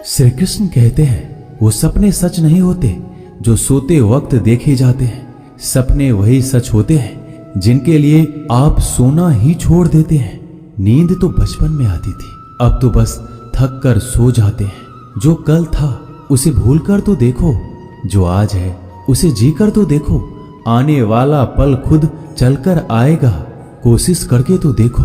श्री कृष्ण कहते हैं वो सपने सच नहीं होते जो सोते वक्त देखे जाते हैं। सपने वही सच होते हैं जिनके लिए आप सोना ही छोड़ देते हैं। नींद तो बचपन में आती थी, अब तो बस थक कर सो जाते हैं। जो कल था उसे भूल कर तो देखो, जो आज है उसे जी कर तो देखो। आने वाला पल खुद चलकर आएगा, कोशिश करके तो देखो।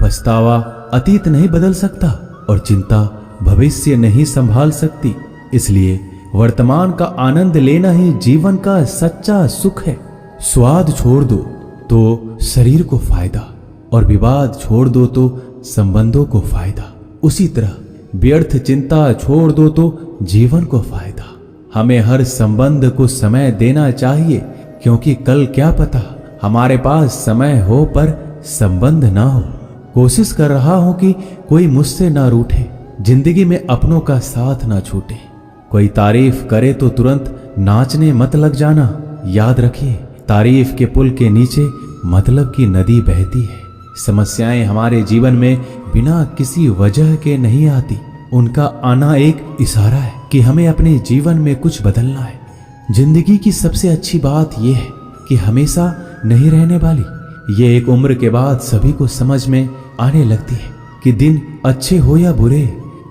पछतावा अतीत नहीं बदल सकता और चिंता भविष्य नहीं संभाल सकती। इसलिए वर्तमान का आनंद लेना ही जीवन का सच्चा सुख है। स्वाद छोड़ दो तो शरीर को फायदा और विवाद छोड़ दो तो संबंधों को फायदा। उसी तरह व्यर्थ चिंता छोड़ दो तो जीवन को फायदा। हमें हर संबंध को समय देना चाहिए, क्योंकि कल क्या पता हमारे पास समय हो पर संबंध ना हो। कोशिश कर रहा हूं कि कोई मुझसे ना रूठे, जिंदगी में अपनों का साथ ना छूटे। कोई तारीफ करे तो तुरंत नाचने मत लग जाना। याद रखिए, तारीफ के पुल के नीचे मतलब की नदी बहती है। समस्याएं हमारे जीवन में बिना किसी वजह के नहीं आती। उनका आना एक इशारा है कि हमें अपने जीवन में कुछ बदलना है। जिंदगी की सबसे अच्छी बात यह है कि हमेशा नहीं रहने वाली। ये एक उम्र के बाद सभी को समझ में आने लगती है कि दिन अच्छे हो या बुरे,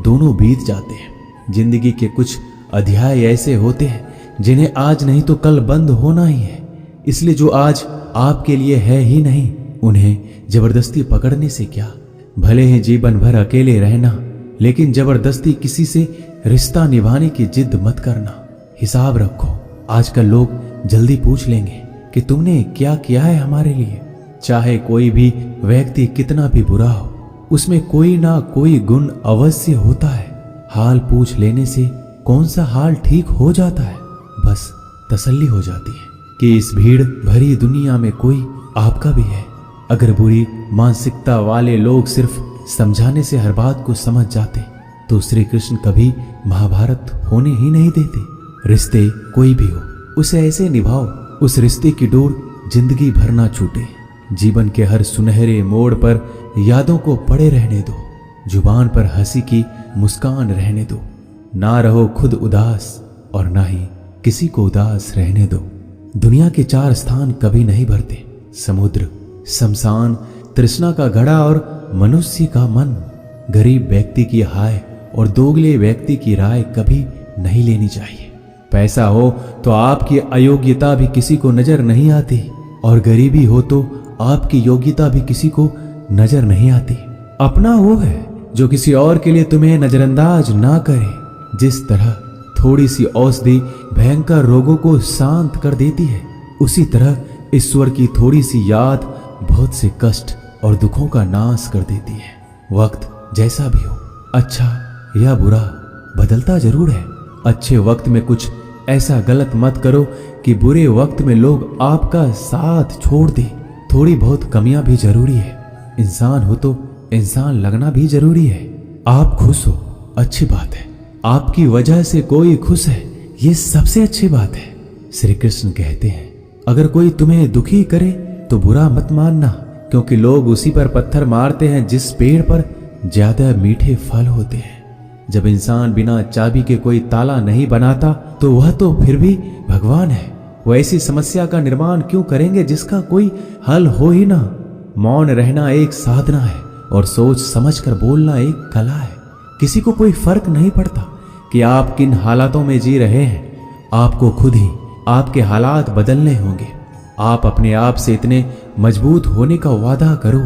दोनों बीत जाते हैं। जिंदगी के कुछ अध्याय ऐसे होते हैं जिन्हें आज नहीं तो कल बंद होना ही है। इसलिए जो आज आपके लिए है ही नहीं, उन्हें जबरदस्ती पकड़ने से क्या। भले ही जीवन भर अकेले रहना, लेकिन जबरदस्ती किसी से रिश्ता निभाने की जिद मत करना। हिसाब रखो, आजकल लोग जल्दी पूछ लेंगे कि तुमने क्या किया है हमारे लिए। चाहे कोई भी व्यक्ति कितना भी बुरा हो, उसमें कोई ना कोई गुण अवश्य होता है। हाल पूछ लेने से कौन सा हाल ठीक हो जाता है। बस तसल्ली हो जाती है कि इस भीड़ भरी दुनिया में कोई आपका भी है। अगर बुरी मानसिकता वाले लोग सिर्फ समझाने से हर बात को समझ जाते तो श्री कृष्ण कभी महाभारत होने ही नहीं देते। रिश्ते कोई भी हो, उसे ऐसे निभाओ उस रिश्ते की डोर जिंदगी भर ना छूटे। जीवन के हर सुनहरे मोड़ पर यादों को पड़े रहने दो। जुबान पर हंसी की मुस्कान रहने दो। ना रहो खुद उदास और ना ही किसी को उदास रहने दो। दुनिया के चार स्थान कभी नहीं भरते, समुद्र, शमशान, तृष्णा का घड़ा और मनुष्य का मन। गरीब व्यक्ति की हाय और दोगले व्यक्ति की राय कभी नहीं लेनी चाहिए। पैसा हो तो आपकी अयोग्यता भी किसी को नजर नहीं आती, और गरीबी हो तो आपकी योग्यता भी किसी को नजर नहीं आती। अपना वो है जो किसी और के लिए तुम्हें नजरअंदाज ना करे। जिस तरह थोड़ी सी औषधि भयंकर रोगों को शांत कर देती है, उसी तरह ईश्वर की थोड़ी सी याद बहुत से कष्ट और दुखों का नाश कर देती है। वक्त जैसा भी हो, अच्छा या बुरा, बदलता जरूर है। अच्छे वक्त में कुछ ऐसा गलत मत करो कि बुरे वक्त में लोग आपका साथ छोड़ दे। थोड़ी बहुत कमियां भी जरूरी है। इंसान हो तो इंसान लगना भी जरूरी है। आप खुश हो, अच्छी बात है। आपकी वजह से कोई खुश है, ये सबसे अच्छी बात है। श्री कृष्ण कहते हैं, अगर कोई तुम्हें दुखी करे तो बुरा मत मानना, क्योंकि लोग उसी पर पत्थर मारते हैं जिस पेड़ पर ज्यादा मीठे फल होते हैं। जब इंसान बिना चाबी के कोई ताला नहीं बनाता तो वह तो फिर भी भगवान है। वो ऐसी समस्या का निर्माण क्यों करेंगे जिसका कोई हल हो ही ना। मौन रहना एक साधना है और सोच समझकर बोलना एक कला है। किसी को कोई फर्क नहीं पड़ता कि आप किन हालातों में जी रहे हैं। आपको खुद ही आपके हालात बदलने होंगे। आप अपने आप से इतने मजबूत होने का वादा करो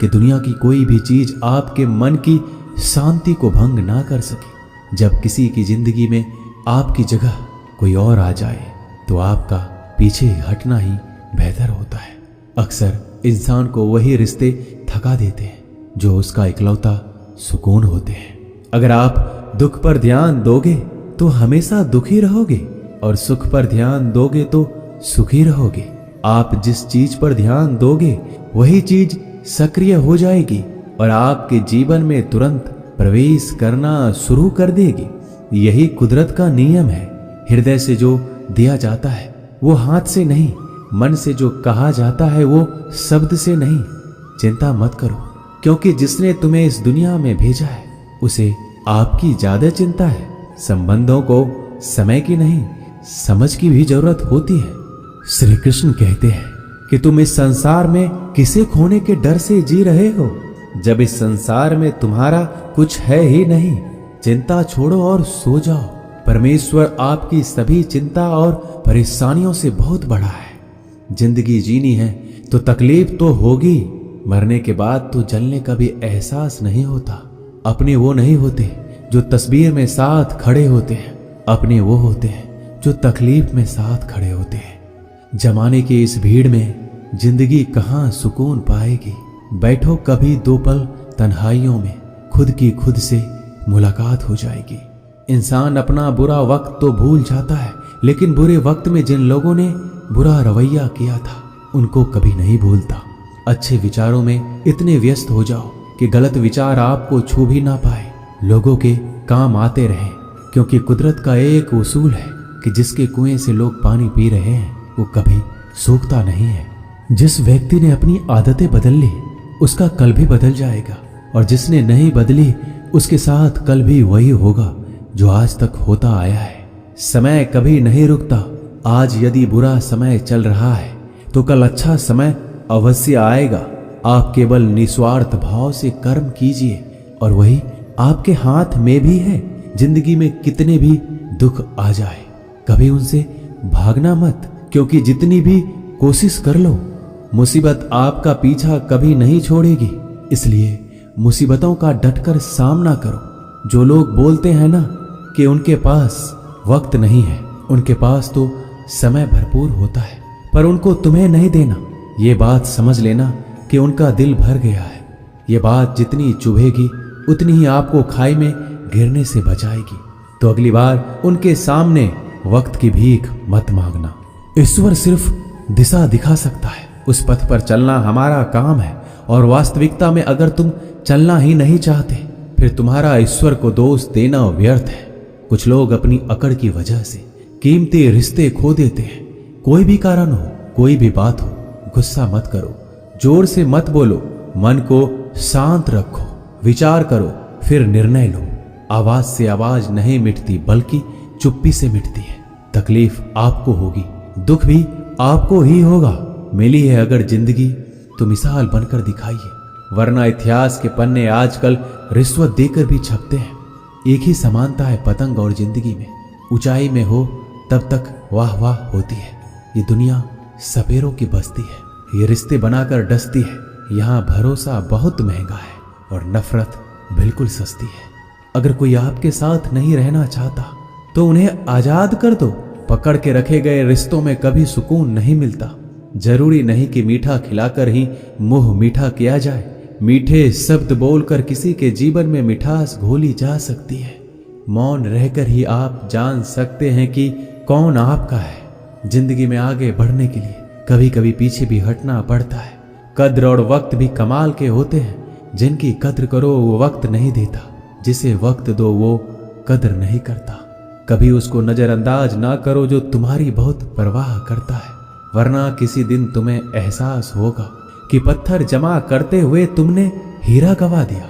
कि दुनिया की कोई भी चीज आपके मन की शांति को भंग ना कर सके। जब किसी की जिंदगी में आपकी जगह कोई और आ जाए तो आपका पीछे हटना ही बेहतर होता है। अक्सर इंसान को वही रिश्ते थका देते हैं जो उसका इकलौता सुकून होते हैं। अगर आप दुख पर ध्यान दोगे तो हमेशा दुखी रहोगे, और सुख पर ध्यान दोगे तो सुखी रहोगे। आप जिस चीज पर ध्यान दोगे वही चीज सक्रिय हो जाएगी और आपके जीवन में तुरंत प्रवेश करना शुरू कर देगी। यही कुदरत का नियम है। हृदय से जो दिया जाता है वो हाथ से नहीं, मन से जो कहा जाता है वो शब्द से नहीं। चिंता मत करो, क्योंकि जिसने तुम्हें इस दुनिया में भेजा है उसे आपकी ज्यादा चिंता है। संबंधों को समय की नहीं, समझ की भी जरूरत होती है। श्री कृष्ण कहते हैं कि तुम इस संसार में किसे खोने के डर से जी रहे हो, जब इस संसार में तुम्हारा कुछ है ही नहीं। चिंता छोड़ो और सो जाओ। परमेश्वर आपकी सभी चिंता और परेशानियों से बहुत बड़ा है। जिंदगी जीनी है तो तकलीफ तो होगी, मरने के बाद तो जलने का भी एहसास नहीं होता। अपने वो नहीं होते जो तस्वीर में साथ खड़े होते हैं, अपने वो होते हैं जो तकलीफ में साथ खड़े होते हैं। जमाने की इस भीड़ में जिंदगी कहाँ सुकून पाएगी। बैठो कभी 2 पल तन्हाइयों में, खुद की खुद से मुलाकात हो जाएगी। इंसान अपना बुरा वक्त तो भूल जाता है, लेकिन बुरे वक्त में जिन लोगों ने बुरा रवैया किया था उनको कभी नहीं भूलता। अच्छे विचारों में इतने व्यस्त हो जाओ कि गलत विचार आपको छू भी ना पाए। लोगों के काम आते रहें, क्योंकि कुदरत का एक उसूल है कि जिसके कुएं से लोग पानी पी रहे हैं वो कभी सूखता नहीं है। जिस व्यक्ति ने अपनी आदतें बदल ली उसका कल भी बदल जाएगा, और जिसने नहीं बदली उसके साथ कल भी वही होगा जो आज तक होता आया है। समय कभी नहीं रुकता। आज यदि बुरा समय चल रहा है तो कल अच्छा समय अवश्य आएगा। आप केवल निस्वार्थ भाव से कर्म कीजिए और वही आपके हाथ में भी है। जिंदगी में कितने भी दुख आ जाए कभी उनसे भागना मत, क्योंकि जितनी भी कोशिश कर लो मुसीबत आपका पीछा कभी नहीं छोड़ेगी। इसलिए मुसीबतों का डटकर सामना करो। जो लोग बोलते हैं ना कि उनके पास वक्त नहीं है, उनके पास तो समय भरपूर होता है, पर उनको तुम्हें नहीं देना। ये बात समझ लेना कि उनका दिल भर गया है। ये बात जितनी चुभेगी उतनी ही आपको खाई में गिरने से बचाएगी। तो अगली बार उनके सामने वक्त की भीख मत मांगना। ईश्वर सिर्फ दिशा दिखा सकता है, उस पथ पर चलना हमारा काम है। और वास्तविकता में अगर तुम चलना ही नहीं चाहते फिर तुम्हारा ईश्वर को दोष देना व्यर्थ है। कुछ लोग अपनी अकड़ की वजह से कीमती रिश्ते खो देते हैं। कोई भी कारण हो, कोई भी बात हो, गुस्सा मत करो, जोर से मत बोलो, मन को शांत रखो, विचार करो, फिर निर्णय लो। आवाज से आवाज नहीं मिटती बल्कि चुप्पी से मिटती है। तकलीफ आपको होगी, दुख भी आपको ही होगा। मिली है अगर जिंदगी तो मिसाल बनकर दिखाइए, वरना इतिहास के पन्ने आजकल रिश्वत देकर भी छपते हैं। एक ही समानता है पतंग और जिंदगी में। ऊंचाई में हो तब तक वाह वाह होती है। ये दुनिया सपेरों की बस्ती है, ये रिश्ते बनाकर डसती है। यहाँ भरोसा बहुत महंगा है और नफरत बिल्कुल सस्ती है। अगर कोई आपके साथ नहीं रहना चाहता तो उन्हें आजाद कर दो। पकड़ के रखे गए रिश्तों में कभी सुकून नहीं मिलता। जरूरी नहीं कि मीठा खिलाकर ही मुंह मीठा किया जाए। मीठे शब्द बोलकर किसी के जीवन में मिठास घोली जा सकती है। मौन रहकर ही आप जान सकते हैं कि कौन आपका है। जिंदगी में आगे बढ़ने के लिए कभी कभी पीछे भी हटना पड़ता है। कद्र और वक्त भी कमाल के होते हैं। जिनकी कद्र करो वो वक्त नहीं देता, जिसे वक्त दो वो कद्र नहीं करता। कभी उसको नजरअंदाज ना करो जो तुम्हारी बहुत परवाह करता है, वरना किसी दिन तुम्हें एहसास होगा कि पत्थर जमा करते हुए तुमने हीरा गवा दिया।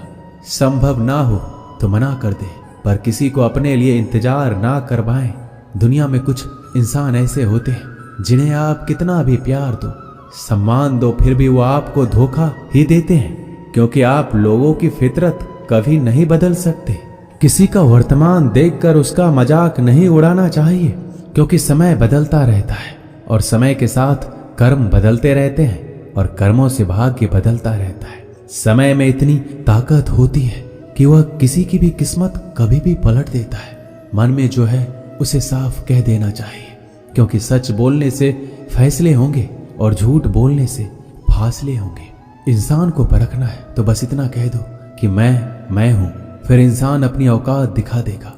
संभव ना हो तो मना कर दे, पर किसी को अपने लिए इंतजार ना करवाएं। दुनिया में कुछ इंसान ऐसे होते हैं जिन्हें आप कितना भी प्यार दो, सम्मान दो, फिर भी वो आपको धोखा ही देते हैं, क्योंकि आप लोगों की फितरत कभी नहीं बदल सकते। किसी का वर्तमान देखकर उसका मजाक नहीं उड़ाना चाहिए, क्योंकि समय बदलता रहता है और समय के साथ कर्म बदलते रहते हैं और कर्मों से भाग्य बदलता रहता है। समय में इतनी ताकत होती है कि वह किसी की भी किस्मत कभी भी पलट देता है। मन में जो है उसे साफ कह देना चाहिए, क्योंकि सच बोलने से फैसले होंगे और झूठ बोलने से फासले होंगे। इंसान को परखना है तो बस इतना कह दो कि मैं हूं, फिर इंसान अपनी औकात दिखा देगा।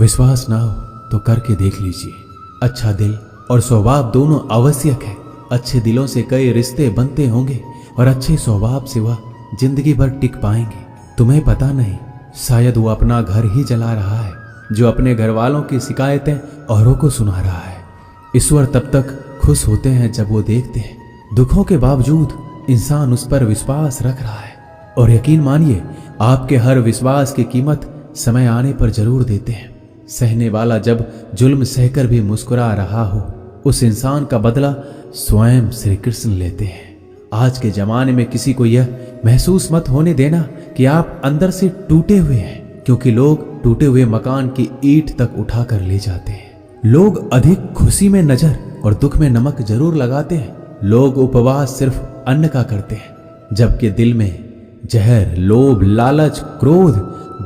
विश्वास ना हो तो करके देख लीजिए। अच्छा दिल और स्वभाव दोनों आवश्यक है। अच्छे दिलों से कई रिश्ते बनते होंगे और अच्छे स्वभाव से वह जिंदगी भर टिक पाएंगे। तुम्हें पता नहीं, शायद वो अपना घर ही जला रहा है जो अपने घर वालों की शिकायतें औरों को सुना रहा है। ईश्वर तब तक खुश होते हैं जब वो देखते हैं दुखों के बावजूद इंसान उस पर विश्वास रख रहा है। और यकीन मानिए, आपके हर विश्वास की कीमत समय आने पर जरूर देते हैं। सहने वाला जब जुल्म सहकर भी मुस्कुरा रहा हो, उस इंसान का बदला स्वयं श्री कृष्ण लेते हैं। आज के जमाने में किसी को यह महसूस मत होने देना कि आप अंदर से टूटे हुए हैं, क्योंकि लोग टूटे हुए मकान की ईंट तक उठाकर ले जाते हैं। लोग अधिक खुशी में नजर और दुख में नमक जरूर लगाते हैं। लोग उपवास सिर्फ अन्न का करते हैं, जबकि दिल में जहर, लोभ, लालच, क्रोध,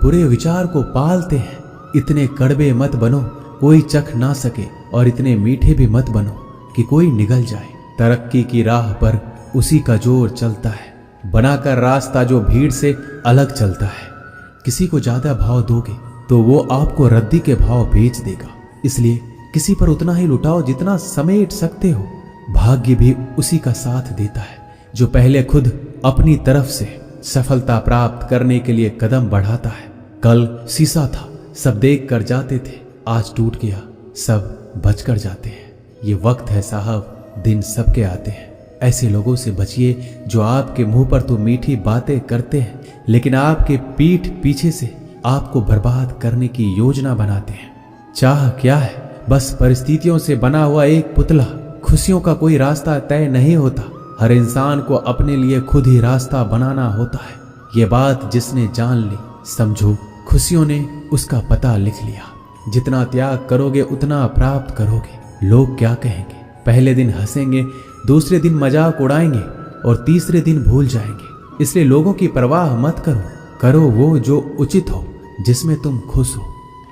बुरे विचार को पालते हैं। इतने कड़वे मत बनो कोई चख ना सके, और इतने मीठे भी मत बनो कि कोई निगल जाए। तरक्की की राह पर उसी का जोर चलता है, बनाकर रास्ता जो भीड़ से अलग चलता है। किसी को ज्यादा भाव दोगे तो वो आपको रद्दी के भाव बेच देगा। इसलिए किसी पर उतना ही लुटाओ जितना समेट सकते हो। भाग्य भी उसी का साथ देता है जो पहले खुद अपनी तरफ से सफलता प्राप्त करने के लिए कदम बढ़ाता है। कल शीशा था, सब देख कर जाते थे, आज टूट गया, सब बचकर जाते हैं। ये वक्त है साहब, दिन सबके आते हैं। ऐसे लोगों से बचिए जो आपके मुंह पर तो मीठी बातें करते हैं, लेकिन आपके पीठ पीछे से आपको बर्बाद करने की योजना बनाते हैं। चाह क्या है? बस परिस्थितियों से बना हुआ एक पुतला। खुशियों का कोई रास्ता तय नहीं होता, हर इंसान को अपने लिए खुद ही रास्ता बनाना होता है। ये बात जिसने जान ली, समझो खुशियों ने उसका पता लिख लिया। जितना त्याग करोगे उतना प्राप्त करोगे। लोग क्या कहेंगे? पहले दिन हंसेंगे, दूसरे दिन मजाक उड़ाएंगे और तीसरे दिन भूल जाएंगे। इसलिए लोगों की परवाह मत करो, करो वो जो उचित हो, जिसमें तुम खुश हो।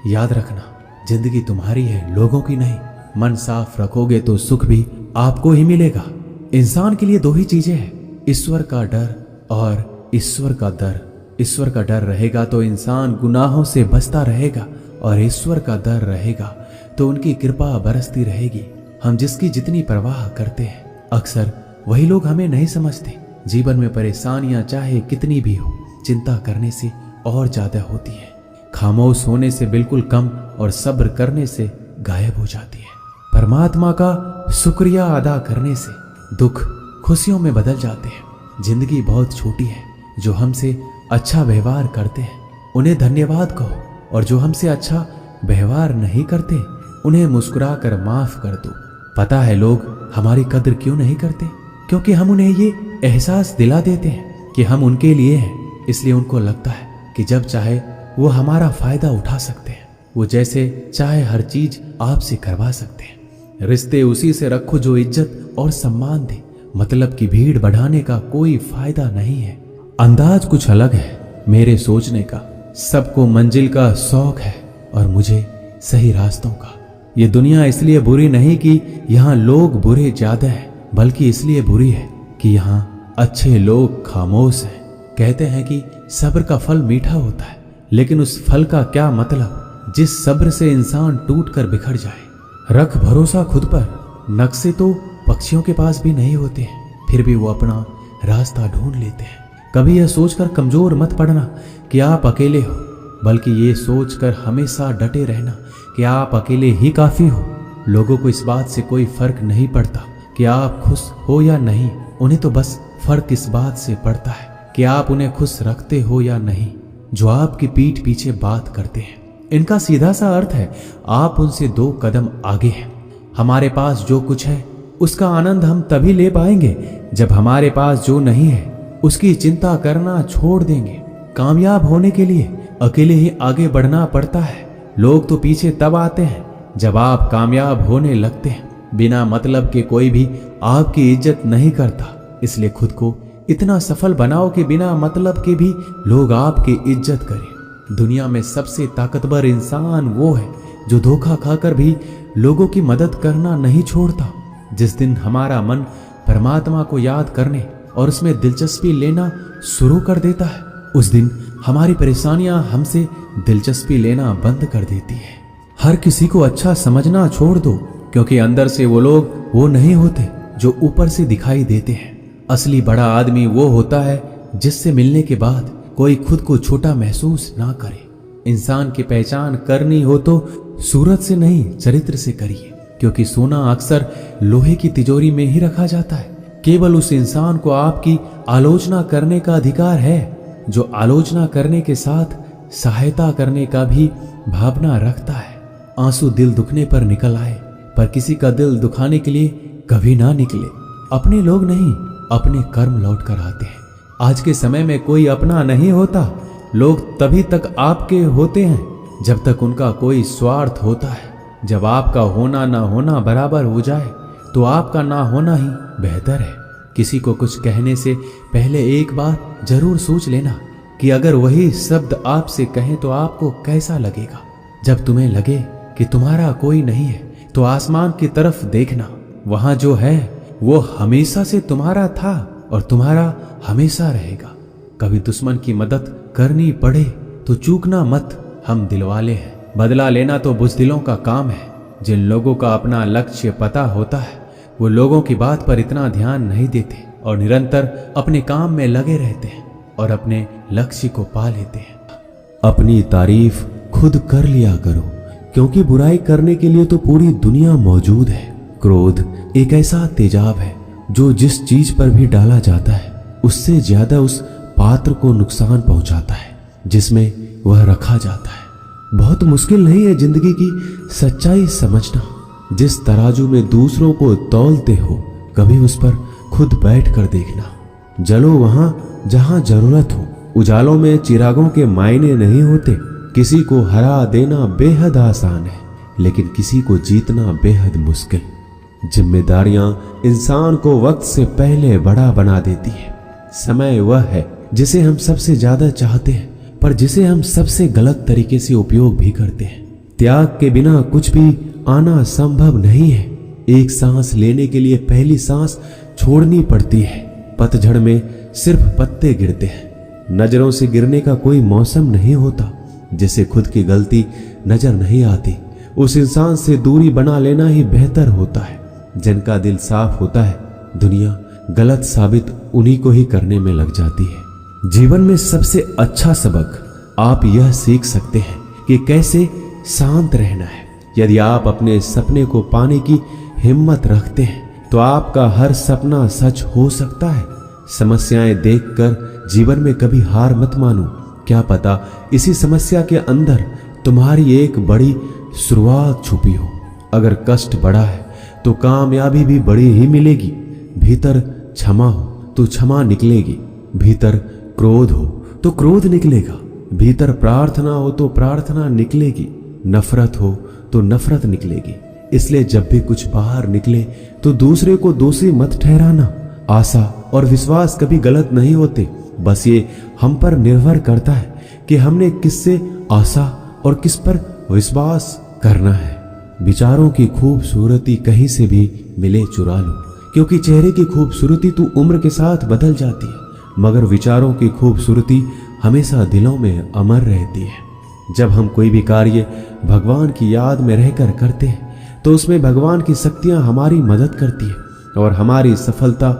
याद रखना, जिंदगी तुम्हारी है, लोगों की नहीं। मन साफ रखोगे तो सुख भी आपको ही मिलेगा। इंसान के लिए दो ही चीजें हैं, ईश्वर का डर और ईश्वर का डर। ईश्वर का डर रहेगा तो इंसान गुनाहों से बचता रहेगा, और ईश्वर का डर रहेगा तो उनकी कृपा बरसती रहेगी। हम जिसकी जितनी परवाह करते हैं, अक्सर वही लोग हमें नहीं समझते। जीवन में परेशानियां चाहे कितनी भी हो, चिंता करने से और ज्यादा होती है। खामोश होने से बिल्कुल कम और सब्र करने से गायब हो जाती है। परमात्मा का शुक्रिया अदा करने से दुख खुशियों में बदल जाते हैं। जिंदगी बहुत छोटी है, जो हमसे अच्छा व्यवहार करते हैं उन्हें धन्यवाद कहो, और जो हमसे अच्छा व्यवहार नहीं करते उन्हें मुस्कुरा कर माफ कर दो। पता है लोग हमारी कद्र क्यों नहीं करते? क्योंकि हम उन्हें ये एहसास दिला देते हैं कि हम उनके लिए हैं। इसलिए उनको लगता है कि जब चाहे वो हमारा फायदा उठा सकते हैं, वो जैसे चाहे हर चीज आपसे करवा सकते हैं। रिश्ते उसी से रखो जो इज्जत और सम्मान दे। मतलब की भीड़ बढ़ाने का कोई फायदा नहीं है। अंदाज कुछ अलग है मेरे सोचने का। सबको मंजिल का शौक है और मुझे सही रास्तों का। ये दुनिया इसलिए बुरी नहीं कि यहाँ लोग बुरे ज्यादा हैं, बल्कि इसलिए बुरी है कि यहाँ अच्छे लोग खामोश हैं। कहते हैं कि सब्र का फल मीठा होता है, लेकिन उस फल का क्या मतलब जिस सब्र से इंसान टूट कर बिखर जाए। रख भरोसा खुद पर। नक्शे तो पक्षियों के पास भी नहीं होते हैं, फिर भी वो अपना रास्ता ढूंढ लेते हैं। कभी यह सोचकर कमजोर मत पड़ना कि आप अकेले हो, बल्कि ये सोचकर हमेशा डटे रहना कि आप अकेले ही काफी हो। लोगों को इस बात से कोई फर्क नहीं पड़ता कि आप खुश हो या नहीं। उन्हें तो बस फर्क इस बात से पड़ता है कि आप उन्हें खुश रखते हो या नहीं, जो आपकी पीठ पीछे बात करते हैं। इनका सीधा सा अर्थ है, आप उनसे 2 कदम आगे हैं। हमारे पास जो कुछ है उसका आनंद हम तभी ले पाएंगे जब हमारे पास जो नहीं है उसकी चिंता करना छोड़ देंगे। कामयाब होने के लिए अकेले ही आगे बढ़ना पड़ता है। लोग तो पीछे तब आते हैं जब आप कामयाब होने लगते हैं। बिना मतलब के कोई भी आपकी इज्जत नहीं करता। इसलिए खुद को इतना सफल बनाओ कि बिना मतलब के भी लोग आपकी इज्जत करें। दुनिया में सबसे ताकतवर इंसान वो है जो धोखा खाकर भी लोगों की मदद करना नहीं छोड़ता। जिस दिन हमारा मन परमात्मा को याद करने और उसमें दिलचस्पी लेना शुरू कर देता है, उस दिन हमारी परेशानियां हमसे दिलचस्पी लेना बंद कर देती है। हर किसी को अच्छा समझना छोड़ दो, क्योंकि अंदर से वो लोग वो नहीं होते जो ऊपर से दिखाई देते हैं। असली बड़ा आदमी वो होता है जिससे मिलने के बाद कोई खुद को छोटा महसूस ना करे। इंसान की पहचान करनी हो तो सूरत से नहीं, चरित्र से करिए, क्योंकि सोना अक्सर लोहे की तिजोरी में ही रखा जाता है। केवल उस इंसान को आपकी आलोचना करने का अधिकार है जो आलोचना करने के साथ सहायता करने का भी भावना रखता है। आंसू दिल दुखने पर निकल आए, पर किसी का दिल दुखाने के लिए कभी ना निकले। अपने लोग नहीं, अपने कर्म लौट कर आते हैं। आज के समय में कोई अपना नहीं होता। लोग तभी तक आपके होते हैं जब तक उनका कोई स्वार्थ होता है। जब आपका होना ना होना बराबर हो जाए तो आपका ना होना ही बेहतर है। किसी को कुछ कहने से पहले एक बार जरूर सोच लेना कि अगर वही शब्द आपसे कहें तो आपको कैसा लगेगा। जब तुम्हें लगे कि तुम्हारा कोई नहीं है तो आसमान की तरफ देखना, वहां जो है वो हमेशा से तुम्हारा था और तुम्हारा हमेशा रहेगा। कभी दुश्मन की मदद करनी पड़े तो चूकना मत, हम दिलवाले हैं। बदला लेना तो बुज़दिलों का काम है। जिन लोगों का अपना लक्ष्य पता होता है वो लोगों की बात पर इतना ध्यान नहीं देते और निरंतर अपने काम में लगे रहते हैं और अपने लक्ष्य को पा लेते हैं। अपनी तारीफ खुद कर लिया करो, क्योंकि बुराई करने के लिए तो पूरी दुनिया मौजूद है। क्रोध एक ऐसा तेजाब है जो जिस चीज पर भी डाला जाता है उससे ज्यादा उस पात्र को नुकसान पहुंचाता है जिसमें वह रखा जाता है। बहुत मुश्किल नहीं है जिंदगी की सच्चाई समझना। जिस तराजू में दूसरों को तौलते हो कभी उस पर खुद बैठ कर देखना। जलो वहां जहां जरूरत हो। उजालों में चिरागों के मायने नहीं होते। किसी को हरा देना बेहद आसान है, लेकिन किसी को जीतना बेहद मुश्किल। जिम्मेदारियां इंसान को वक्त से पहले बड़ा बना देती है। समय वह है जिसे हम सबसे ज्यादा चाहते हैं, पर जिसे हम सबसे गलत तरीके से उपयोग भी करते हैं। त्याग के बिना कुछ भी आना संभव नहीं है। एक सांस लेने के लिए पहली सांस छोड़नी पड़ती है। पतझड़ में सिर्फ पत्ते गिरते हैं। नजरों से गिरने का कोई मौसम नहीं होता। जिसे खुद की गलती नजर नहीं आती उस इंसान से दूरी बना लेना ही बेहतर होता है। जिनका दिल साफ होता है दुनिया गलत साबित उन्हीं को ही करने में लग जाती है। जीवन में सबसे अच्छा सबक आप यह सीख सकते हैं कि कैसे शांत रहना है। यदि आप अपने सपने को पाने की हिम्मत रखते हैं तो आपका हर सपना सच हो सकता है। समस्याएं देखकर जीवन में कभी हार मत मानो। क्या पता इसी समस्या के अंदर तुम्हारी एक बड़ी शुरुआत छुपी हो। अगर कष्ट बड़ा है तो कामयाबी भी बड़ी ही मिलेगी। भीतर क्षमा हो तो क्षमा निकलेगी। भीतर क्रोध हो तो क्रोध निकलेगा। भीतर प्रार्थना हो तो प्रार्थना निकलेगी। नफरत हो तो नफरत निकलेगी। इसलिए जब भी कुछ बाहर निकले तो दूसरे को दोषी मत ठहराना। आशा और विश्वास कभी गलत नहीं होते। बस ये हम पर निर्भर करता है कि हमने किससे आशा और किस पर विश्वास करना है। विचारों की खूबसूरती कहीं से भी मिले चुरा लो, क्योंकि चेहरे की खूबसूरती तो उम्र के साथ बदल जाती है, मगर विचारों की खूबसूरती हमेशा दिलों में अमर रहती है। जब हम कोई भी कार्य भगवान की याद में रहकर करते हैं तो उसमें भगवान की शक्तियां हमारी मदद करती है और हमारी सफलता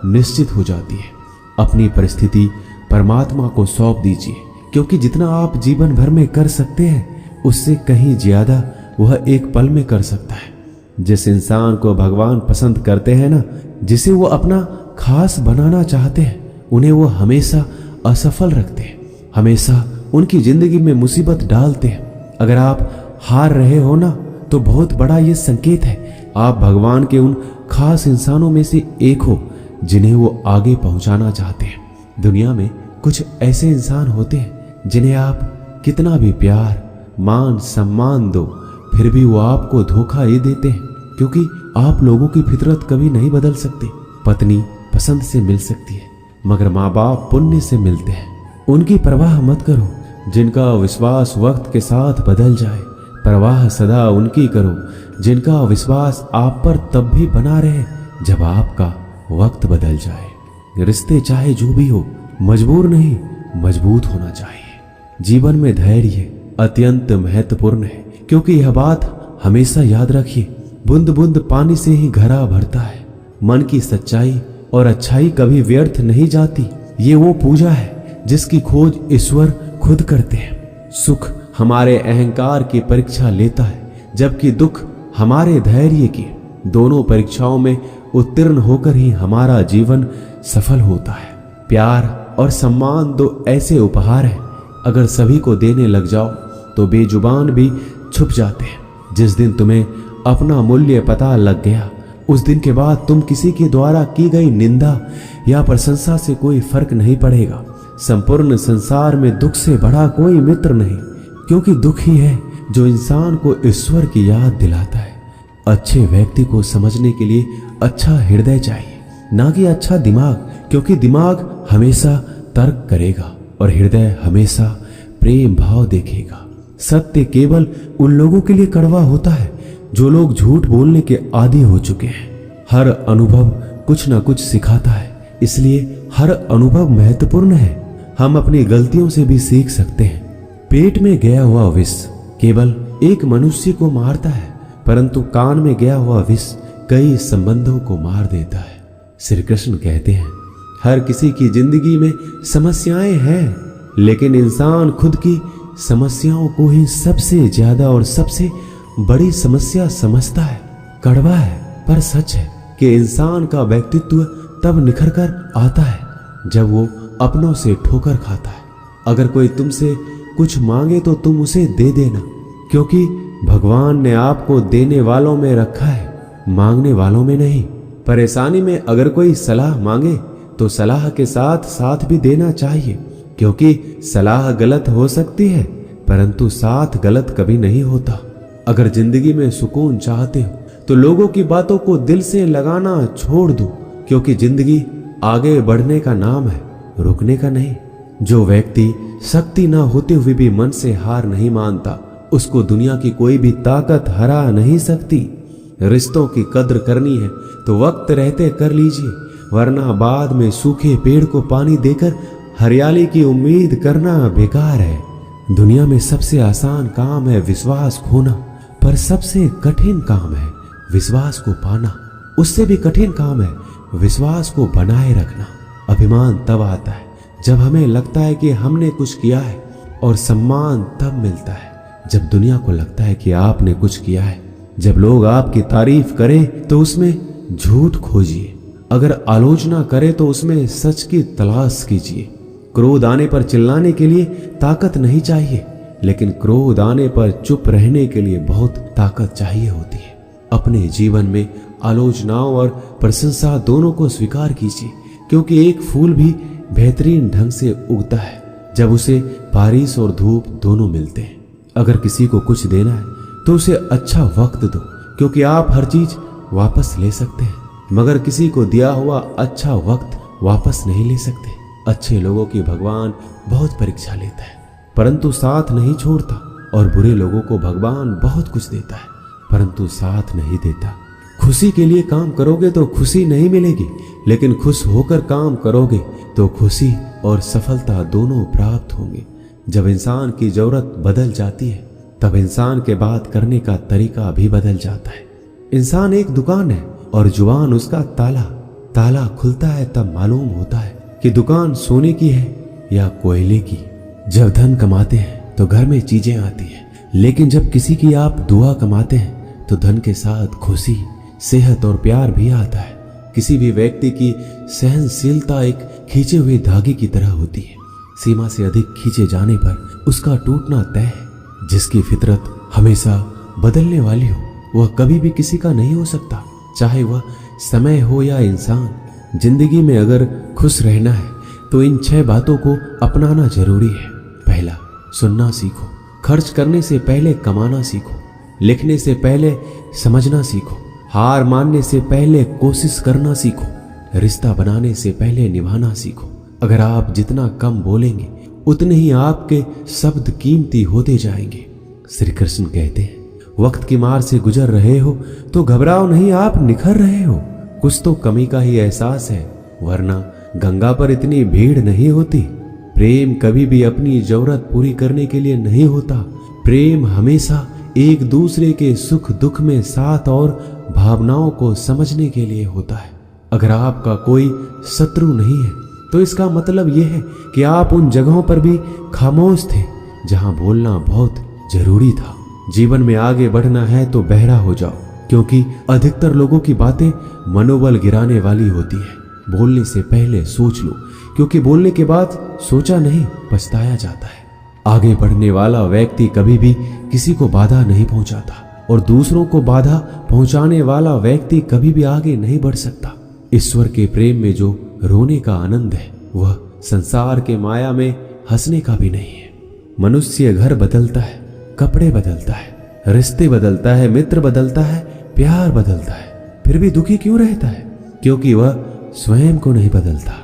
निश्चित हो जाती है। अपनी परिस्थिति परमात्मा को सौंप दीजिए, क्योंकि जितना आप जीवन भर में कर सकते हैं उससे कहीं ज्यादा वह एक पल में कर सकता है। जिस इंसान को भगवान पसंद करते हैं ना, जिसे वो अपना खास बनाना चाहते हैं, उन्हें वो हमेशा असफल रखते हैं, हमेशा उनकी जिंदगी में मुसीबत डालते हैं। अगर आप हार रहे हो ना तो बहुत बड़ा ये संकेत है आप भगवान के उन खास इंसानों में से एक हो जिन्हें वो आगे पहुंचाना चाहते हैं। दुनिया में कुछ ऐसे इंसान होते हैं जिन्हें आप कितना भी प्यार मान सम्मान दो फिर भी वो आपको धोखा ही देते हैं, क्योंकि आप लोगों की फितरत कभी नहीं बदल सकते। पत्नी पसंद से मिल सकती है मगर माँ बाप पुण्य से मिलते हैं। उनकी परवाह मत करो जिनका विश्वास वक्त के साथ बदल जाए। परवाह सदा उनकी करो जिनका विश्वास आप पर तब भी बना रहे जब आपका वक्त बदल जाए। रिश्ते चाहे जो भी हो मजबूर नहीं मजबूत होना चाहिए। जीवन में धैर्य अत्यंत महत्वपूर्ण है, क्योंकि यह बात हमेशा याद रखिए, बूंद बूंद पानी से ही घड़ा भरता है। मन की सच्चाई और अच्छाई कभी व्यर्थ नहीं जाती। ये वो पूजा है जिसकी खोज ईश्वर खुद करते हैं। सुख हमारे अहंकार की परीक्षा लेता है, जबकि दुख हमारे धैर्य की। दोनों परीक्षाओं में उत्तीर्ण होकर ही हमारा जीवन सफल होता है। प्यार और सम्मान दो ऐसे उपहार हैं अगर सभी को देने लग जाओ तो बेजुबान भी छुप जाते हैं। जिस दिन तुम्हें अपना मूल्य पता लग गया, उस दिन के बाद तुम किसी के द्वारा की गई निंदा या प्रशंसा से कोई फर्क नहीं पड़ेगा। संपूर्ण संसार में दुख से बड़ा कोई मित्र नहीं, क्योंकि दुख ही है जो इंसान को ईश्वर की याद दिलाता है। अच्छे व्यक्ति को समझने के लिए अच्छा हृदय चाहिए, ना कि अच्छा दिमाग, क्योंकि दिमाग हमेशा तर्क करेगा और हृदय हमेशा प्रेम भाव देखेगा। सत्य केवल उन लोगों के लिए कड़वा होता है जो लोग झूठ बोलने के आदी हो चुके हैं। हर अनुभव कुछ ना कुछ सिखाता है, इसलिए हर अनुभव महत्वपूर्ण है। हम अपनी गलतियों से भी सीख सकते हैं। पेट में गया हुआ विष केवल एक मनुष्य को मारता है, परंतु कान में गया हुआ विष कई संबंधों को मार देता है। श्री कृष्ण कहते हैं, हर किसी की जिंदगी में समस्याएं हैं, लेकिन इंसान खुद की समस्याओं को ही सबसे ज्यादा और सबसे बड़ी समस्या समझता है। कड़वा है पर सच है कि इंसान का व्यक्तित्व तब निखर कर आता है जब वो अपनों से ठोकर खाता है। अगर कोई तुमसे कुछ मांगे तो तुम उसे दे देना, क्योंकि भगवान ने आपको देने वालों में रखा है, मांगने वालों में नहीं। परेशानी में अगर कोई सलाह मांगे तो सलाह के साथ साथ भी देना चाहिए, क्योंकि सलाह गलत हो सकती है परंतु साथ गलत कभी नहीं होता। अगर जिंदगी में सुकून चाहते हो तो लोगों की बातों को दिल से लगाना छोड़ दो, क्योंकि जिंदगी आगे बढ़ने का नाम है, रुकने का नहीं। जो व्यक्ति शक्ति ना होते हुए भी मन से हार नहीं मानता, उसको दुनिया की कोई भी ताकत हरा नहीं सकती। रिश्तों की कद्र करनी है तो वक्त रहते कर लीजिए, वरना बाद में सूखे पेड़ को पानी देकर हरियाली की उम्मीद करना बेकार है। दुनिया में सबसे आसान काम है विश्वास खोना, पर सबसे कठिन काम है विश्वास को पाना। उससे भी कठिन काम है विश्वास को बनाए रखना। अभिमान तब आता है जब हमें लगता है कि हमने कुछ किया है, और सम्मान तब मिलता है जब दुनिया को लगता है कि आपने कुछ किया है। जब लोग आपकी तारीफ करें तो उसमें झूठ खोजिए, अगर आलोचना करें तो उसमें सच की तलाश कीजिए। क्रोध आने पर चिल्लाने के लिए ताकत नहीं चाहिए, लेकिन क्रोध आने पर चुप रहने के लिए बहुत ताकत चाहिए होती है। अपने जीवन में आलोचनाओं और प्रशंसा दोनों को स्वीकार कीजिए, क्योंकि एक फूल भी बेहतरीन ढंग से उगता है जब उसे बारिश और धूप दोनों मिलते हैं। अगर किसी को कुछ देना है तो उसे अच्छा वक्त दो, क्योंकि आप हर चीज वापस ले सकते हैं, मगर किसी को दिया हुआ अच्छा वक्त वापस नहीं ले सकते। अच्छे लोगों की भगवान बहुत परीक्षा लेता है परंतु साथ नहीं छोड़ता, और बुरे लोगों को भगवान बहुत कुछ देता है परंतु साथ नहीं देता। खुशी के लिए काम करोगे तो खुशी नहीं मिलेगी, लेकिन खुश होकर काम करोगे तो खुशी और सफलता दोनों प्राप्त होंगे। जब इंसान की जरूरत बदल जाती है तब इंसान के बात करने का तरीका भी बदल जाता है। इंसान एक दुकान है और जुबान उसका ताला। ताला खुलता है तब मालूम होता है कि दुकान सोने की है या कोयले की। जब धन कमाते हैं तो घर में चीजें आती हैं, लेकिन जब किसी की आप दुआ कमाते हैं तो धन के साथ खुशी, सेहत और प्यार भी आता है। किसी भी व्यक्ति की सहनशीलता एक खींचे हुए धागे की तरह होती है। सीमा से अधिक खींचे जाने पर उसका टूटना तय है। जिसकी फितरत हमेशा बदलने वाली हो वह कभी भी किसी का नहीं हो सकता, चाहे वह समय हो या इंसान। जिंदगी में अगर खुश रहना है तो इन 6 बातों को अपनाना जरूरी है। पहला, सुनना सीखो। खर्च करने से पहले कमाना सीखो। लिखने से पहले समझना सीखो। हार मानने से पहले कोशिश करना सीखो। रिश्ता बनाने से पहले निभाना सीखो। अगर आप जितना कम बोलेंगे उतने ही आपके शब्द कीमती होते जाएंगे। श्री कृष्ण कहते हैं, वक्त की मार से गुजर रहे हो तो घबराओ नहीं, आप निखर रहे हो। कुछ तो कमी का ही एहसास है, वरना गंगा पर इतनी भीड़ नहीं होती। प्रेम कभी भी अपनी जरूरत पूरी करने के लिए नहीं होता। प्रेम हमेशा एक दूसरे के सुख दुख में साथ और भावनाओं को समझने के लिए होता है। अगर आपका कोई शत्रु नहीं है तो इसका मतलब यह है कि आप उन जगहों पर भी खामोश थे जहां बोलना बहुत जरूरी था। जीवन में आगे बढ़ना है तो बहरा हो जाओ, क्योंकि अधिकतर लोगों की बातें मनोबल गिराने वाली होती है। बोलने से पहले सोच लो, क्योंकि बोलने के बाद सोचा नहीं पछताया जाता है। आगे बढ़ने वाला व्यक्ति कभी भी किसी को बाधा नहीं पहुंचाता और दूसरों को बाधा पहुंचाने वाला व्यक्ति कभी भी आगे नहीं बढ़ सकता। ईश्वर के प्रेम में जो रोने का आनंद है वह संसार के माया में हंसने का भी नहीं है। मनुष्य घर बदलता है, कपड़े बदलता है, रिश्ते बदलता है, मित्र बदलता है, प्यार बदलता है, फिर भी दुखी क्यों रहता है? क्योंकि वह स्वयं को नहीं बदलता।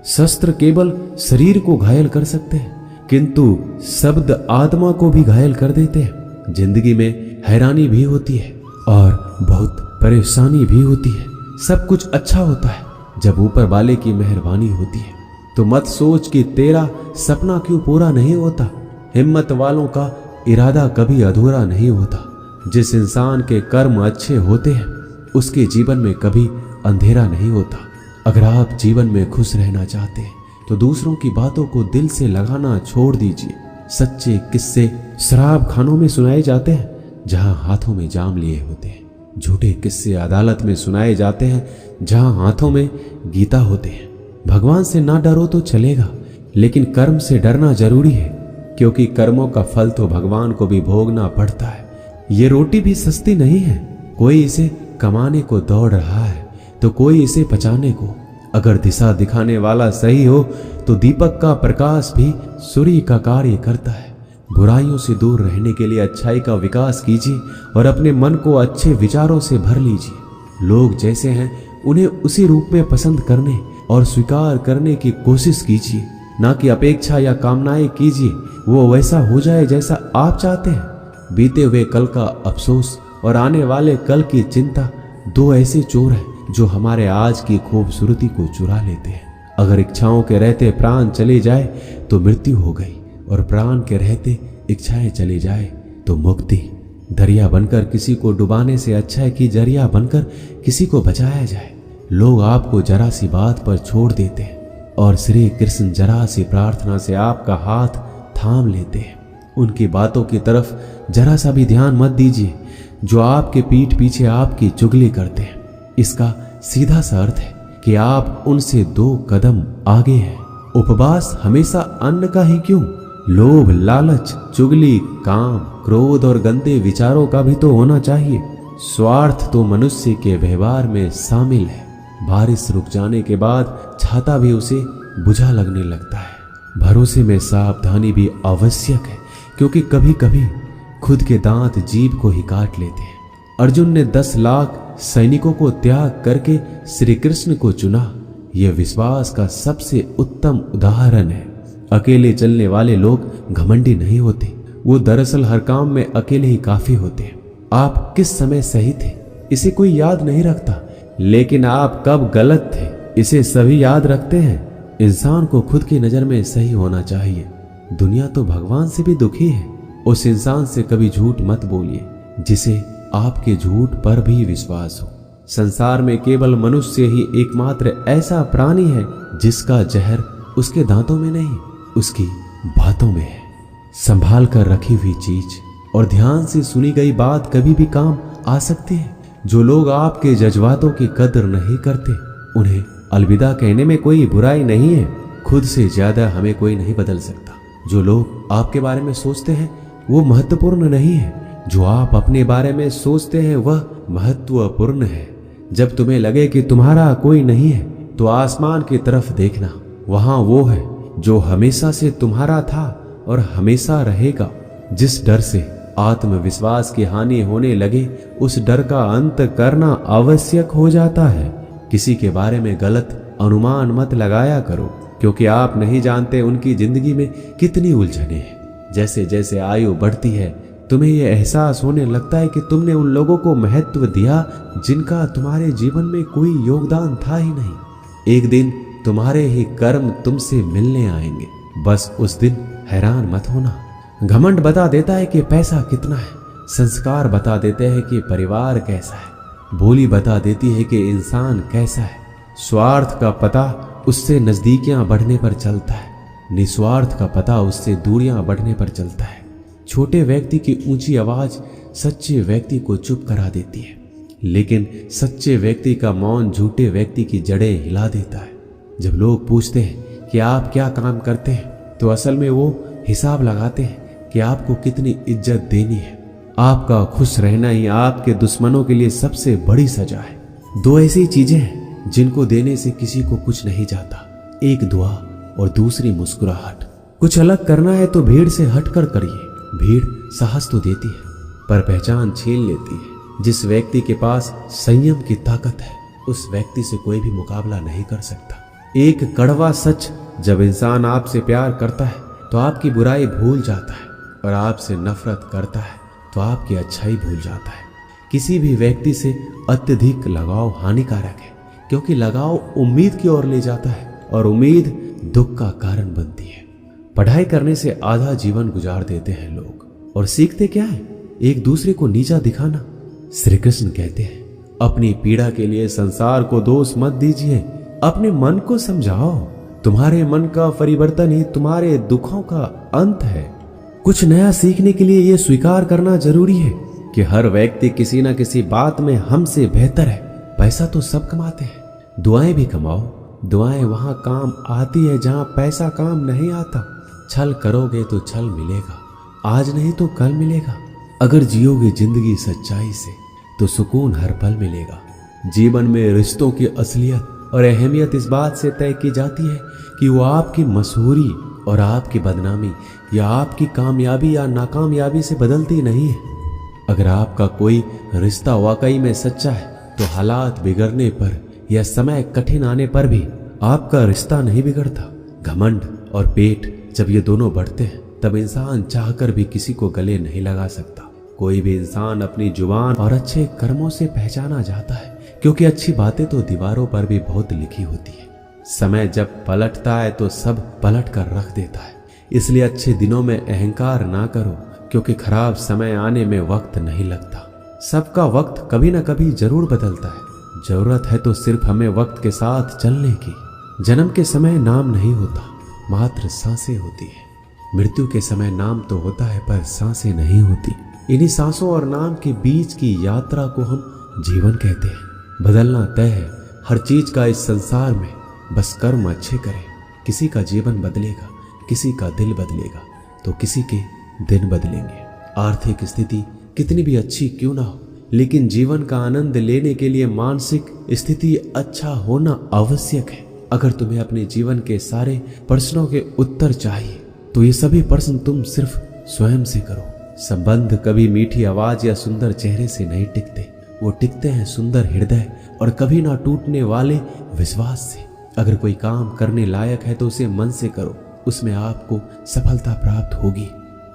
शस्त्र केवल शरीर को घायल कर सकते हैं, किंतु शब्द आत्मा को भी घायल कर देते हैं। जिंदगी में हैरानी भी होती है और बहुत परेशानी भी होती है। सब कुछ अच्छा होता है जब ऊपर वाले की मेहरबानी होती है। तो मत सोच कि तेरा सपना क्यों पूरा नहीं होता। हिम्मत वालों का इरादा कभी अधूरा नहीं होता। जिस इंसान के कर्म अच्छे होते हैं उसके जीवन में कभी अंधेरा नहीं होता। अगर आप जीवन में खुश रहना चाहते हैं तो दूसरों की बातों को दिल से लगाना छोड़ दीजिए। सच्चे किस्से शराब खानों में सुनाए जाते हैं जहां हाथों में जाम लिए होते हैं। झूठे किस्से अदालत में सुनाए जाते हैं जहां हाथों में गीता होते हैं। भगवान से ना डरो तो चलेगा, लेकिन कर्म से डरना जरूरी है, क्योंकि कर्मों का फल तो भगवान को भी भोगना पड़ता है। ये रोटी भी सस्ती नहीं है। कोई इसे कमाने को दौड़ रहा है तो कोई इसे पचाने को। अगर दिशा दिखाने वाला सही हो तो दीपक का प्रकाश भी सूर्य का कार्य करता है। बुराइयों से दूर रहने के लिए अच्छाई का विकास कीजिए और अपने मन को अच्छे विचारों से भर लीजिए। लोग जैसे हैं उन्हें उसी रूप में पसंद करने और स्वीकार करने की कोशिश कीजिए, ना कि अपेक्षा या कामनाएं कीजिए वो वैसा हो जाए जैसा आप चाहते हैं। बीते हुए कल का अफसोस और आने वाले कल की चिंता दो ऐसे चोर हैं जो हमारे आज की खूबसूरती को चुरा लेते हैं। अगर इच्छाओं के रहते प्राण चले जाए तो मृत्यु हो गई, और प्राण के रहते इच्छाएं चली जाए तो मुक्ति। दरिया बनकर किसी को डुबाने से अच्छा है कि जरिया बनकर किसी को बचाया जाए। लोग आपको जरा सी बात पर छोड़ देते हैं और श्री कृष्ण जरा सी प्रार्थना से आपका हाथ थाम लेते हैं। उनकी बातों की तरफ जरा सा भी ध्यान मत दीजिए जो आपके पीठ पीछे आपकी चुगली करते हैं। इसका सीधा सा अर्थ है कि आप उनसे 2 कदम आगे हैं। उपवास हमेशा अन्न का ही क्यों, लोभ, लालच, चुगली, काम, क्रोध और गंदे विचारों का भी तो होना चाहिए। स्वार्थ तो मनुष्य के व्यवहार में शामिल है। बारिश रुक जाने के बाद छाता भी उसे बुझा लगने लगता है। भरोसे में सावधानी भी आवश्यक है, क्योंकि कभी कभी खुद के दांत जीभ को ही काट लेते हैं। अर्जुन ने 10 लाख सैनिकों को त्याग करके श्री कृष्ण को चुना। यह विश्वास का सबसे उत्तम उदाहरण है। अकेले चलने वाले लोग घमंडी नहीं होते, वो दरअसल हर काम में अकेले ही काफी होते हैं। आप किस समय सही थे इसे कोई याद नहीं रखता, लेकिन आप कब गलत थे इसे सभी याद रखते हैं। इंसान को खुद की नजर में सही होना चाहिए। दुनिया तो भगवान से भी दुखी है। उस इंसान से कभी झूठ मत बोलिए जिसे आपके झूठ पर भी विश्वास हो। संसार में केवल मनुष्य ही एकमात्र ऐसा प्राणी है जिसका जहर उसके दांतों में नहीं, उसकी बातों में है। संभाल कर रखी हुई चीज और ध्यान से सुनी गई बात कभी भी काम आ सकती है। जो लोग आपके जज्बातों की कदर नहीं करते उन्हें अलविदा कहने में कोई बुराई नहीं है। खुद से ज्यादा हमें कोई नहीं बदल सकता। जो लोग आपके बारे में सोचते हैं वो महत्वपूर्ण नहीं है, जो आप अपने बारे में सोचते हैं वह महत्वपूर्ण है। जब तुम्हें लगे कि तुम्हारा कोई नहीं है तो आसमान की तरफ देखना, वहां वो है जो हमेशा से तुम्हारा था और हमेशा रहेगा। जिस डर से आत्मविश्वास की हानि होने लगे उस डर का अंत करना आवश्यक हो जाता है। किसी के बारे में गलत अनुमान मत लगाया करो, क्योंकि आप नहीं जानते उनकी जिंदगी में कितनी उलझने हैं। जैसे जैसे आयु बढ़ती है तुम्हें यह एहसास होने लगता है कि तुमने उन लोगों को महत्व दिया जिनका तुम्हारे जीवन में कोई योगदान था ही नहीं। एक दिन तुम्हारे ही कर्म तुमसे मिलने आएंगे। बस उस दिन हैरान मत होना। घमंड बता देता है कि पैसा कितना है, संस्कार बता देते हैं कि परिवार कैसा है, बोली बता देती है कि इंसान कैसा है। स्वार्थ का पता उससे नजदीकियां बढ़ने पर चलता है, निस्वार्थ का पता उससे दूरियां बढ़ने पर चलता है। छोटे व्यक्ति की ऊंची आवाज सच्चे व्यक्ति को चुप करा देती है, लेकिन सच्चे व्यक्ति का मौन झूठे व्यक्ति की जड़ें हिला देता है। जब लोग पूछते हैं कि आप क्या काम करते हैं तो असल में वो हिसाब लगाते हैं कि आपको कितनी इज्जत देनी है। आपका खुश रहना ही आपके दुश्मनों के लिए सबसे बड़ी सजा है। दो ऐसी चीजें हैं जिनको देने से किसी को कुछ नहीं जाता, एक दुआ और दूसरी मुस्कुराहट। कुछ अलग करना है तो भीड़ से हटकर करिए। भीड़ साहस तो देती है पर पहचान छीन लेती है। जिस व्यक्ति के पास संयम की ताकत है उस व्यक्ति से कोई भी मुकाबला नहीं कर सकता। एक कड़वा सच, जब इंसान आपसे प्यार करता है तो आपकी बुराई भूल जाता है और आपसे नफरत करता है तो आपकी अच्छाई भूल जाता है। किसी भी व्यक्ति से अत्यधिक लगाव हानिकारक है, क्योंकि लगाव उम्मीद की ओर ले जाता है और उम्मीद दुख का कारण बनती है। पढ़ाई करने से आधा जीवन गुजार देते हैं लोग और सीखते क्या है? एक दूसरे को नीचा दिखाना। श्री कृष्ण कहते हैं, अपनी पीड़ा के लिए संसार को दोष मत दीजिए, अपने मन को समझाओ। तुम्हारे मन का परिवर्तन ही तुम्हारे दुखों का अंत है। कुछ नया सीखने के लिए यह स्वीकार करना जरूरी है कि हर व्यक्ति किसी न किसी बात में हमसे बेहतर है। पैसा तो सब कमाते हैं, दुआएं भी कमाओ। दुआएं वहां काम आती है जहां पैसा काम नहीं आता। छल करोगे तो छल मिलेगा, आज नहीं तो कल मिलेगा। अगर जियोगे जिंदगी सच्चाई से तो सुकून हर पल मिलेगा। जीवन में रिश्तों की असलियत और अहमियत इस बात से तय की जाती है कि वो आपकी मशहूरी और आपकी बदनामी या आपकी कामयाबी या नाकामयाबी से बदलती नहीं है। अगर आपका कोई रिश्ता वाकई में सच्चा है तो हालात बिगड़ने पर या समय कठिन आने पर भी आपका रिश्ता नहीं बिगड़ता। घमंड और पेट जब ये दोनों बढ़ते हैं तब इंसान चाहकर भी किसी को गले नहीं लगा सकता। कोई भी इंसान अपनी जुबान और अच्छे कर्मों से पहचाना जाता है, क्योंकि अच्छी बातें तो दीवारों पर भी बहुत लिखी होती है। समय जब पलटता है तो सब पलट कर रख देता है। इसलिए अच्छे दिनों में अहंकार ना करो, क्योंकि खराब समय आने में वक्त नहीं लगता। सबका वक्त कभी ना कभी जरूर बदलता है। जरूरत है तो सिर्फ हमें वक्त के साथ चलने की। जन्म के समय नाम नहीं होता, मात्र सांसें होती है। मृत्यु के समय नाम तो होता है पर सांसें नहीं होती। इन्हीं सांसों और नाम के बीच की यात्रा को हम जीवन कहते हैं। बदलना तय है हर चीज का इस संसार में, बस कर्म अच्छे करें। किसी का जीवन बदलेगा, किसी का दिल बदलेगा तो किसी के दिन बदलेंगे। आर्थिक स्थिति कितनी भी अच्छी क्यों ना हो, लेकिन जीवन का आनंद लेने के लिए मानसिक स्थिति अच्छा होना आवश्यक है। अगर तुम्हें अपने जीवन के सारे प्रश्नों के उत्तर चाहिए तो ये सभी प्रश्न तुम सिर्फ स्वयं से करो। संबंध कभी मीठी आवाज या सुंदर चेहरे से नहीं टिकते, वो टिकते हैं सुंदर हृदय और कभी ना टूटने वाले विश्वास से। अगर कोई काम करने लायक है तो उसे मन से करो, उसमें आपको सफलता प्राप्त होगी।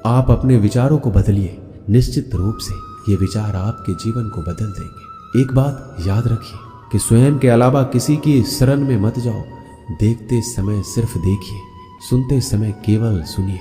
आप अपने विचारों को बदलिए, निश्चित रूप से ये विचार आपके जीवन को बदल देंगे। एक बात याद रखिए कि स्वयं के अलावा किसी की शरण में मत जाओ। देखते समय सिर्फ देखिए, सुनते समय केवल सुनिए,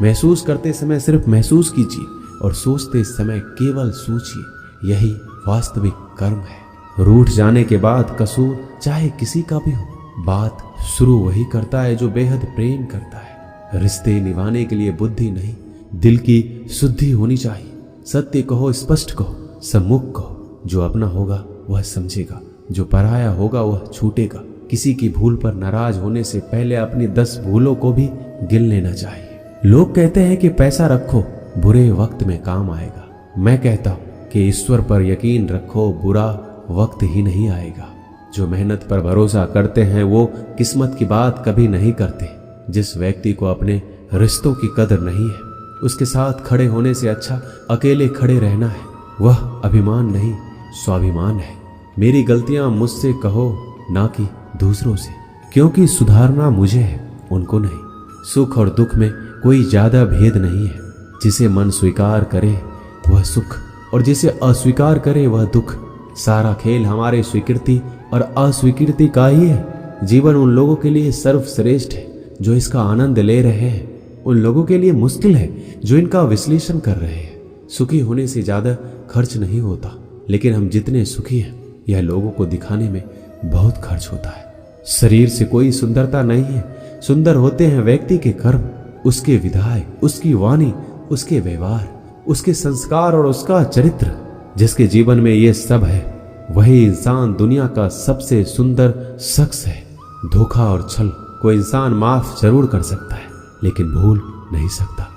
महसूस करते समय सिर्फ महसूस कीजिए और सोचते समय केवल सोचिए। यही वास्तविक कर्म है। रूठ जाने के बाद कसूर चाहे किसी का भी हो, बात शुरू वही करता है जो बेहद प्रेम करता है। रिश्ते निभाने के लिए बुद्धि नहीं, दिल की शुद्धि होनी चाहिए। सत्य कहो, स्पष्ट कहो, सम्मुख कहो। जो अपना होगा वह समझेगा, जो पराया होगा वह छूटेगा। किसी की भूल पर नाराज होने से पहले अपनी 10 भूलों को भी गिन लेना चाहिए। लोग कहते हैं कि पैसा रखो, बुरे वक्त में काम आएगा। मैं कहता हूं कि ईश्वर पर यकीन रखो, बुरा वक्त ही नहीं आएगा। जो मेहनत पर भरोसा करते हैं वो किस्मत की बात कभी नहीं करते। जिस व्यक्ति को अपने रिश्तों की कदर नहीं है, उसके साथ खड़े होने से अच्छा अकेले खड़े रहना है। वह अभिमान नहीं, स्वाभिमान है। मेरी गलतियां मुझसे कहो, ना कि दूसरों से, क्योंकि सुधारना मुझे है, उनको नहीं। सुख और दुख में कोई ज्यादा भेद नहीं है। जिसे मन स्वीकार करे वह सुख और जिसे अस्वीकार करे वह दुख। सारा खेल हमारे स्वीकृति और अस्वीकृति का ही है। जीवन उन लोगों के लिए सर्वश्रेष्ठ है जो इसका आनंद ले रहे हैं, उन लोगों के लिए मुश्किल है जो इनका विश्लेषण कर रहे हैं। सुखी होने से ज्यादा खर्च नहीं होता, लेकिन हम जितने सुखी हैं यह लोगों को दिखाने में बहुत खर्च होता है। शरीर से कोई सुंदरता नहीं है, सुंदर होते हैं व्यक्ति के कर्म, उसके विधाय, उसकी वाणी, उसके व्यवहार, उसके संस्कार और उसका चरित्र। जिसके जीवन में ये सब है वही इंसान दुनिया का सबसे सुंदर शख्स है। धोखा और छल को इंसान माफ जरूर कर सकता है, लेकिन भूल नहीं सकता।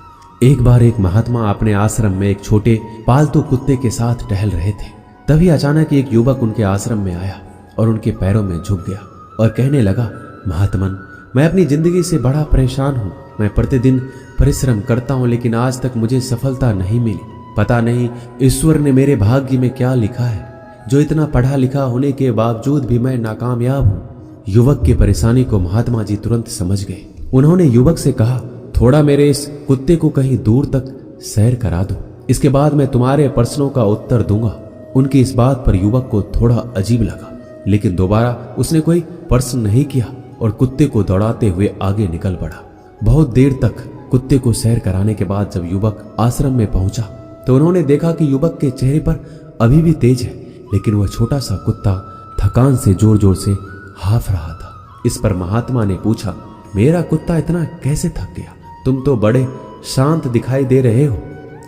एक बार एक महात्मा अपने आश्रम में एक छोटे पालतू कुत्ते के साथ टहल रहे थे। तभी अचानक एक युवक उनके आश्रम में आया और उनके पैरों में झुक गया और कहने लगा, महात्मन, मैं अपनी जिंदगी से बड़ा परेशान हूँ। मैं प्रतिदिन परिश्रम करता हूँ, लेकिन आज तक मुझे सफलता नहीं मिली। पता नहीं ईश्वर ने मेरे भाग्य में क्या लिखा है, जो इतना पढ़ा लिखा होने के बावजूद भी मैं नाकामयाब हूँ। युवक की परेशानी को महात्मा जी तुरंत समझ गए। उन्होंने युवक से कहा, थोड़ा मेरे इस कुत्ते को कहीं दूर तक सैर करा दो, इसके बाद मैं तुम्हारे प्रश्नों का उत्तर दूंगा। उनकी इस बात पर युवक को थोड़ा अजीब लगा, लेकिन दोबारा उसने कोई प्रश्न नहीं किया और कुत्ते को दौड़ाते हुए आगे निकल पड़ा। बहुत देर तक कुत्ते को सैर कराने के बाद जब युवक आश्रम में पहुंचा तो उन्होंने देखा कि युवक के चेहरे पर अभी भी तेज है, लेकिन वह छोटा सा कुत्ता थकान से जोर जोर से हाफ रहा था। इस पर महात्मा ने पूछा, मेरा कुत्ता इतना कैसे थक गया? तुम तो बड़े शांत दिखाई दे रहे हो,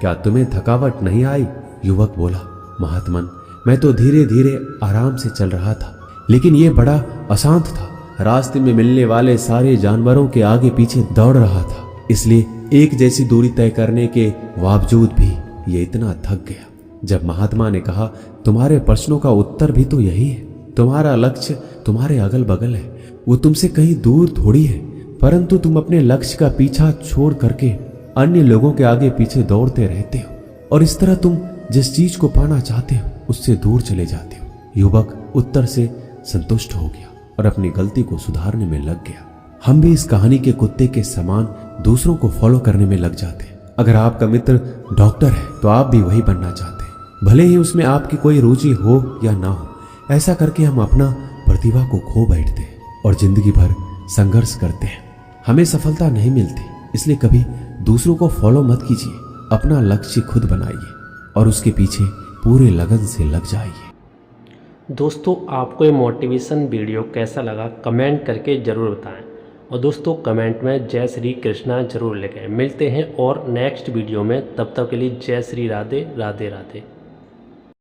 क्या तुम्हें थकावट नहीं आई? युवक बोला, महात्मन, मैं तो धीरे धीरे आराम से चल रहा था, लेकिन यह बड़ा अशांत था। रास्ते में मिलने वाले सारे जानवरों के आगे पीछे दौड़ रहा था, इसलिए एक जैसी दूरी तय करने के बावजूद भी ये इतना थक गया। जब महात्मा ने कहा, तुम्हारे प्रश्नों का उत्तर भी तो यही है, तुम्हारा लक्ष्य तुम्हारे अगल बगल है, वो तुमसे कहीं दूर थोड़ी है, परंतु तुम अपने लक्ष्य का पीछा छोड़ करके अन्य लोगों के आगे पीछे दौड़ते रहते हो और इस तरह तुम जिस चीज को पाना चाहते हो उससे दूर चले जाते हो। युवक उत्तर से संतुष्ट हो गया और अपनी गलती को सुधारने में लग गया। हम भी इस कहानी के कुत्ते के समान दूसरों को फॉलो करने में लग जाते हैं। अगर आपका मित्र डॉक्टर है तो आप भी वही बनना चाहते हैं, भले ही उसमें आपकी कोई रुचि हो या ना हो। ऐसा करके हम अपना प्रतिभा को खो बैठते हैं और जिंदगी भर संघर्ष करते हैं। हमें सफलता नहीं मिलती, इसलिए कभी दूसरों को फॉलो मत कीजिए। अपना लक्ष्य खुद बनाइए और उसके पीछे पूरे लगन से लग जाइए। दोस्तों, आपको ये मोटिवेशन वीडियो कैसा लगा कमेंट करके ज़रूर बताएं और दोस्तों कमेंट में जय श्री कृष्णा जरूर लिखें। मिलते हैं और नेक्स्ट वीडियो में, तब तक के लिए जय श्री राधे राधे राधे।